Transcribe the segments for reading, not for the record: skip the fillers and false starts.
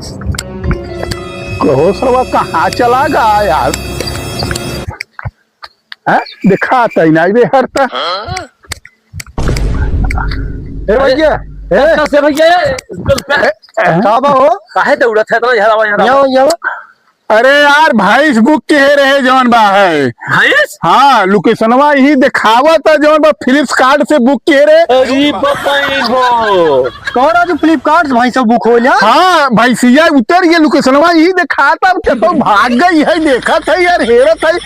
कहो सरवा कहाँ चला गया यार? दिखाता ही नहीं हरता। भैया से भैया हो काहे दौड़त है तो यहाँ अरे यार भैंस बुक के रहे जौन बा है भैंस। हाँ लोकेशनवा यही दिखावा था जौन बा फ्लिपकार्ट से बुक के रहे। अरे बताई हो कौन आज फ्लिपकार्ट भाई सब बुक हो लिया? हाँ भैंसिया उतर गया लोकेशनवा यही दिखाता तो भाग गई है। देखा था यार हेरत है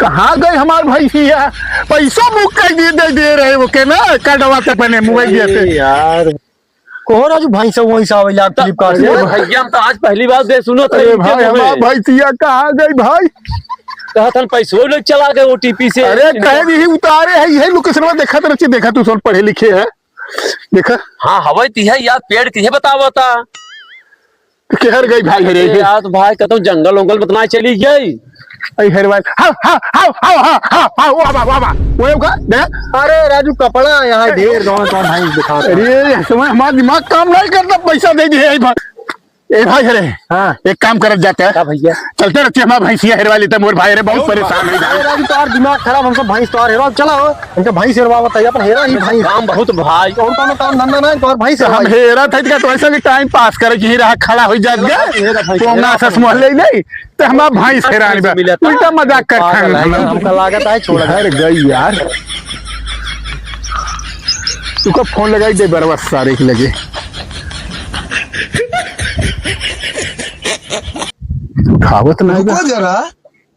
कहाँ गए हमार भैंसिया। पैसा बुक कर दे रहे वो के ना कटवा के अपने मोबाइल दिए यार कौन आज भाई सब वही सब यार फ्लिपकार्ट से? भैया हम तो आज पहली बार दे सुनो था। अरे भाई हमार भैंसिया कहाँ गई भाई? कहा पैसों लोग चला गए ओटीपी से। अरे कहे भी उतारे है यही लोकेशन देखा तो रची देखा तू सब पढ़े लिखे है देखा। हाँ हवा थी है यार पेड़ किसे बतावा था कहर गई भाई हरे यार तो भाई कहता हूँ जंगल उंगल बताना चली गई। हर भाई हाँ हाँ हाँ हाँ हाँ हाँ हाँ वाह वो का देख। अरे राजू कपड़ा यहाँ ढेर कौन भाई दिखा। अरे समय हमारा दिमाग काम नहीं करता पैसा दे दिए भाई अरे हाँ एक काम कर जाता है भैया चलते रहती हमारा भैंसिया हेरवा लेता मोर भाई रे बहुत परेशान है। राजू तार दिमाग खराब हमको भाई तो हेरा चला हो इनका भाई से हेरवा बताइए अपन हेरा ही भाई काम बहुत भाई और कौन काम धंधा ना तो भाई से हम हेरा था तो ऐसा भी टाइम पास करे कि रहा खड़ा हो जात गया तो ना सस मोहल्ले नहीं तो हमारा भाई हेरानी बा उल्टा मजाक कर हमका लागत है छोड़ घर गई यार। तुका फोन लगाई दे बरवा सारे के लगे खावत नहीं रुको जरा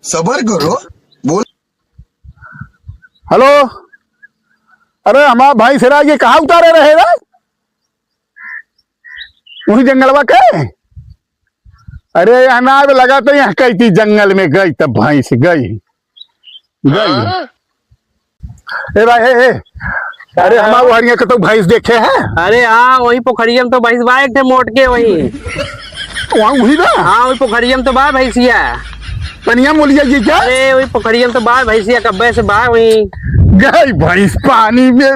सबर करो बोल। हेलो अरे हमारा भाई सिरा ये कहाँ उतारे रहेगा? वही जंगलवा के। अरे अनाज लगा तो यहाँ कही थी जंगल में गई तब भैंस गई ए भाई ए अरे हमारा वहरिया के तो भैंस देखे हैं। अरे हाँ वही पोखरिया में तो भैंस बा एक थे मोट के वही वहाँ वही ना हाँ वही पोखरिया में तो बा भैंसिया। पनिया मोलिया जी क्या? अरे वही पोखरिया में तो बा भैंसिया कब्बे से बा वही गई भैंस पानी में